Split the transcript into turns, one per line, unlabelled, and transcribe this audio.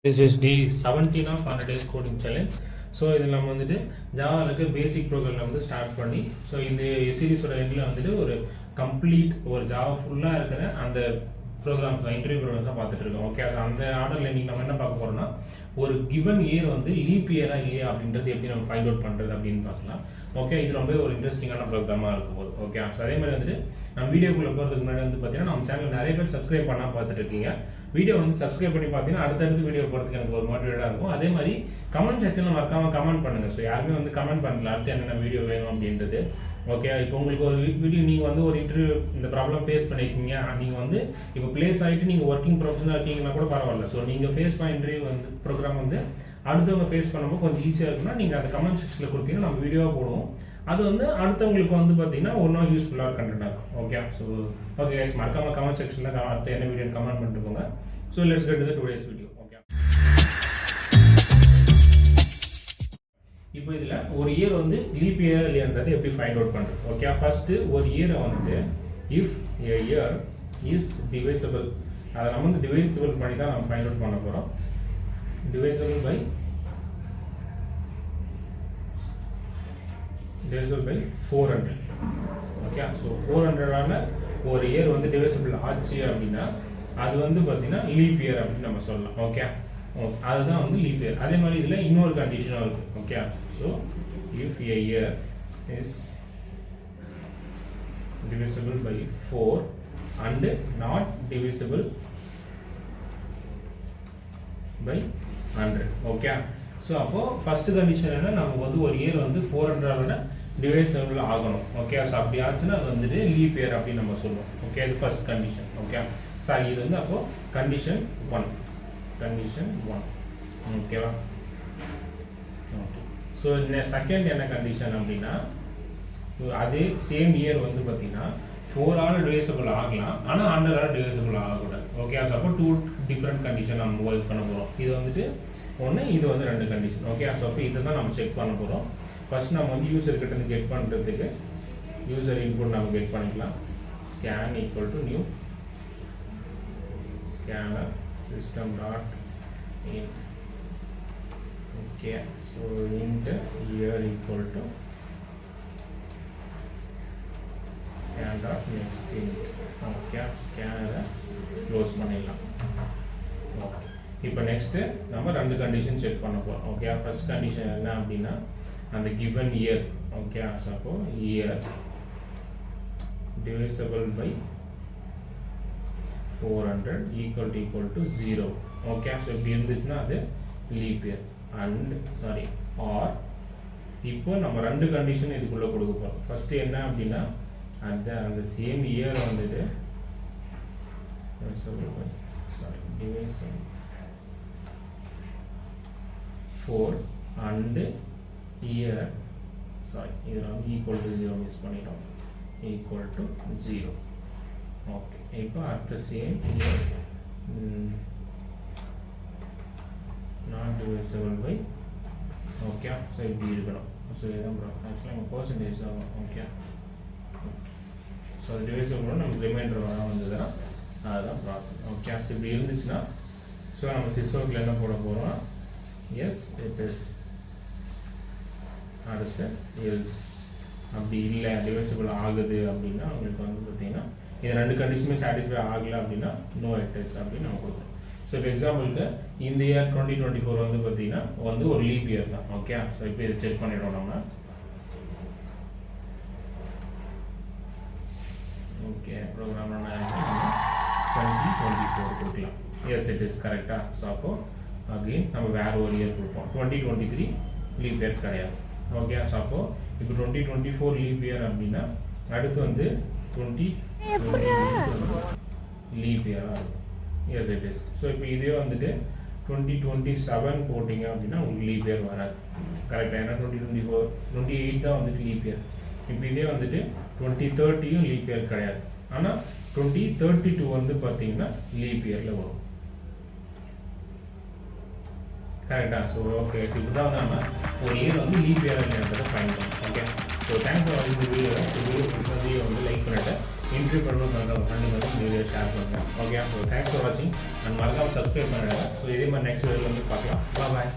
This is day 17 of 100 days coding challenge. So இதில் நம்ம வந்துட்டு ஜாவாலுக்கு பேசிக் ப்ரோக்ராம் வந்து ஸ்டார்ட் பண்ணி ஸோ இந்த சீரீஸோட எண்டில் வந்துட்டு ஒரு கம்ப்ளீட் ஒரு ஜாவா ஃபுல்லாக இருக்கிற அந்த ப்ரோக்ராம்ஸ் இன்டர்வியூ ப்ரோக்ராம்ஸ் தான் பார்த்துட்டு இருக்கோம். ஓகே, அது அந்த ஆர்டரில் இன்றைக்கி நம்ம என்ன பார்க்க போகிறோம்னா ஒரு கிவன் இயர் வந்து லீப் இயரா இல்லையா அப்படின்றது எப்படி நம்ம ஃபைண்ட் அவுட் பண்ணுறது அப்படின்னு பார்க்கலாம். ஓகே, இது ரொம்ப ஒரு இன்ட்ரெஸ்டிங்கான ப்ரோக்ராமாக இருக்கும் போது. ஓகே, ஸோ அதே மாதிரி வந்துட்டு நம்ம வீடியோக்குள்ளே போகிறதுக்கு முன்னாடி வந்து பார்த்தீங்கன்னா நம்ம சேனல் நிறைய பேர் சப்ஸ்கிரைப் பண்ணால் பார்த்துட்டு இருக்கீங்க. வீடியோ வந்து சப்ஸ்கிரைப் பண்ணி பார்த்தீங்கன்னா அடுத்தடுத்து வீடியோ போகிறதுக்கு எனக்கு ஒரு மோட்டிவேட்டாக இருக்கும். அதே மாதிரி கமெண்ட் செக்ஷனில் மறக்காமல் கமெண்ட் பண்ணுங்கள். ஸோ யாருமே வந்து கமெண்ட் பண்ணல அடுத்து என்னென்ன வீடியோ வேணும் அப்படின்றது. ஓகே, இப்போ உங்களுக்கு ஒரு வீடியோ நீங்கள் வந்து ஒரு இன்டர்வியூ இந்த ப்ராப்ளம் ஃபேஸ் பண்ணியிருக்கீங்க, நீங்கள் வந்து இப்போ ப்ளேஸ் ஆகிட்டு நீங்கள் ஒர்க்கிங் ப்ரொஃபஷனாக இருக்கீங்கன்னா கூட பரவாயில்ல. ஸோ நீங்கள் ஃபேஸ் பண்ண இன்டர்வியூ வந்து ப்ரோக்ராம் வந்து அடுத்தவங்க ஃபேஸ் பண்ணும்போது கொஞ்சம் ஈஸியாக இருக்குன்னா நீங்கள் அந்த கமெண்ட் செக்ஷனில் கொடுத்தீங்கன்னா நம்ம வீடியோவாக போடுவோம். அது வந்து அடுத்தவங்களுக்கு வந்து பார்த்தீங்கன்னா ஒன்றும் யூஸ்ஃபுல்லாக கண்டென்ட்டாக இருக்கும். ஓகே, ஸோ ஓகே கைஸ், மறக்காமல் கமெண்ட் செக்ஷனில் அடுத்த என்ன வீடியோ கமெண்ட் பண்ணிட்டு போங்க. So let's get to the today's video. Okay, இப்போ இதில் ஒரு இயர் வந்து லீப் இயர் இல்லையான்றது எப்படி ஃபைண்ட் அவுட் பண்ணுறது. ஓகே, ஃபஸ்ட்டு ஒரு இயரை வந்துட்டு if a year is divisible, அதை நம்ம வந்து டிவைசபிள் பண்ணி தான் நம்ம ஃபைண்ட் அவுட் பண்ண போகிறோம். divisible by 400. ஓகே, ஸோ 400ஆல ஒரு இயர் வந்து டிவைசபிள் ஆச்சு அப்படின்னா அது வந்து பார்த்தீங்கன்னா லீப் இயர் அப்படின்னு நம்ம சொல்லலாம். ஓகே, அதுதான் வந்து லீப் இயர். அதே மாதிரி இதில் இன்னொரு கண்டிஷனும் இருக்குது. Okay, so if a year is divisible by 4 and not divisible by 100. Okay, so அப்போது ஃபஸ்ட்டு கண்டிஷன் என்ன, நமக்கு வந்து ஒரு இயர் வந்து 400 டிவைசபிள் ஆகணும். ஓகே, ஸோ அப்படி ஆச்சுன்னா அது வந்துட்டு லீப் இயர் அப்படின்னு நம்ம சொல்லுவோம். ஓகே, இது ஃபர்ஸ்ட் கண்டிஷன். ஓகே, ஸோ இது வந்து அப்போது கண்டிஷன் 1. ஓகேவா? ஓகே, ஸோ செகண்ட் என்ன கண்டிஷன் அப்படின்னா அதே சேம் இயர் வந்து பார்த்தீங்கன்னா 4ஆல் டிவைசபிள் ஆகலாம், ஆனால் 100ஆல் டிவைசபிள் ஆகக்கூடாது. ஓகே, ஸோ அப்போ 2 டிஃப்ரெண்ட் கண்டிஷன் நம்ம ஒர்க் பண்ண போகிறோம். இது வந்துட்டு ஒன்று, இது வந்து 2 கண்டிஷன். ஓகே, ஸோ அப்போ இதை தான் நம்ம செக் பண்ண போகிறோம். ஃபர்ஸ்ட் நம்ம வந்து யூசர் கிட்ட இருந்து கெட் பண்ணுறதுக்கு யூசர் இன்புட் நம்ம கெட் பண்ணிக்கலாம். Scan equal to new scanner system dot in. Okay, so int year equal to scan dot next int. Okay, ஸ்கேனரை க்ளோஸ் பண்ணிடலாம். ஓகே, இப்போ நெக்ஸ்ட்டு நம்ம 2 கண்டிஷன் செக் பண்ண போகிறோம். ஓகே, ஃபர்ஸ்ட் கண்டிஷன் என்ன அப்படின்னா அந்த கிவன் இயர். ஓகே, ஸோ அப்போ year divisible by 400 equal to 0. Okay, so இப்படி இருந்துச்சுன்னா அது leap year. And sorry or இப்போ நம்ம 2 கண்டிஷன் இதுக்குள்ளே கொடுக்க போகிறோம். ஃபஸ்ட்டு என்ன அப்படின்னா அந்த சேம் இயர் வந்துட்டு divisible 4 and year இதில் வந்து ஈக்குவல் டு 0 மிஸ் பண்ணிட்டோம், ஈக்குவல் டு 0. ஓகே, இப்போ அடுத்த same year not divisible by. Okay, so இப்படி இருக்கணும். ஸோ இதுதான் ஆக்சுவலாக நம்ம பர்சன்டேஜ் தான். ஓகே, ஸோ அது டிவைசபிள் நமக்கு ரிமைண்டர் வர வந்ததுன்னா அதுதான் ப்ராசஸ். ஓகே, ஸோ இப்படி இருந்துச்சுன்னா ஸோ நம்ம சிஸ்டத்தில் என்ன போட போகிறோம், எஸ் இட் இஸ், அடுத்து எல்ஸ். அப்படி இல்லை டிவைசபிள் ஆகுது அப்படின்னா உங்களுக்கு வந்து பார்த்தீங்கன்னா இது 2 கண்டிஷனுமே சாட்டிஸ்ஃபை ஆகலை அப்படின்னா நோ இட் இஸ் அப்படின்னு நம்ம கொடுக்குறோம். ஸோ இப்போ எக்ஸாம்பிளுக்கு இந்த இயர் 2024 வந்து பார்த்தீங்கன்னா வந்து ஒரு லீப் இயர் தான். ஓகே, ஸோ இப்போ இதை செக் பண்ணிடுவோம் நம்ம. ஓகே, ப்ரோக்ராம் ரன் ஆகிட்டு 2024 கொடுக்கலாம். எஸ் இட் இஸ் கரெக்டாக. ஸோ அப்போது அகெயின் நம்ம வேறு ஒரு இயர் கொடுப்போம். 2023 லீப் இயர் கிடையாது. ஓகே, ஸோ அப்போது இப்போ 2024 லீப் இயர் அப்படின்னா அடுத்து வந்து 2023 லீப் இயராக இருக்கும். S it is. ஸோ இப்போ இதே வந்துட்டு 2027 போட்டிங்க அப்படின்னா உங்களுக்கு லீப் இயர் வராது. கரெக்டாக, ஏன்னா 2024 28 தான் வந்துட்டு லீப் இயர். இப்போ இதே வந்துட்டு 2030யும் லீப் இயர் கிடையாது, ஆனால் 2032 வந்து பார்த்தீங்கன்னா லீப் இயரில் வரும். கரெக்டாக. ஸோ ஓகே, ஸோ இப்படி தான் நம்ம ஒரு இயர் வந்து லீப் இயர் அப்படின்றத ஃபைண்ட் பண்ணணும். ஓகே. ஸோ தேங்க்ஸ் ஃபார் வாட்சிங் இந்த வீடியோ பிடிச்சதையும் வந்து லைக் பண்ணிவிட்டு இன்ட்ரி பண்ணணும் பண்ணுற ஃப்ரெண்டுக்கு வந்து இந்த வீடியோ ஷேர் பண்ணுறேன். ஓகே, ஸோ தேங்க்ஸ் ஃபார் வாட்சிங். நான் மறக்காமல் சப்ஸ்கிரைப் பண்ணிடுங்க. ஸோ இதே மாதிரி நெக்ஸ்ட் வீடியோவில் வந்து பார்க்கலாம். பாய்.